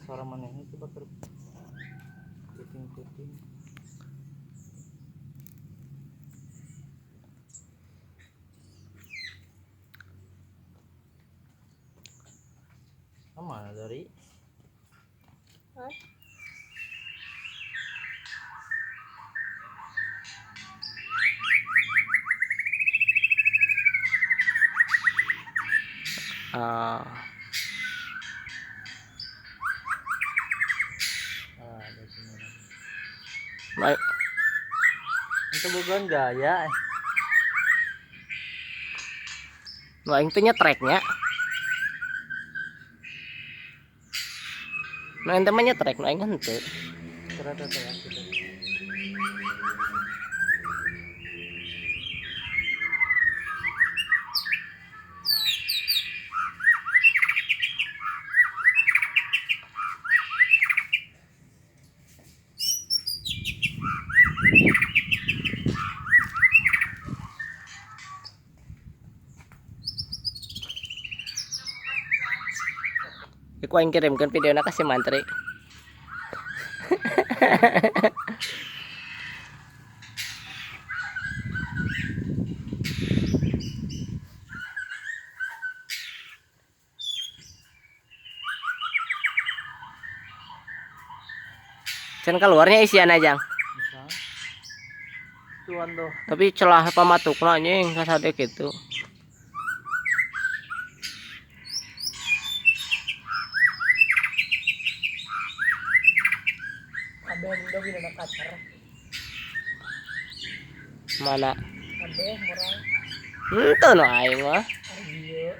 suara mana ini coba puting-puting. Mana dari? Hah? Ada sini. Baik. Itu bukan gaya. Nu aing teh nyetreknya. Nu ente mah nyetrek, nu aing henteu. Ternyata ya gitu. Iku aing kirimkeun videona ka si Mantri. Can keluarnya isian aja. Misal. Tuan tuh. Tapi celah pamatukna anjing kasade kitu. Kabeh udah bila kacar. Mana? Kabeh murah. Henteu nu aing mah. Iya.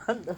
Aduh.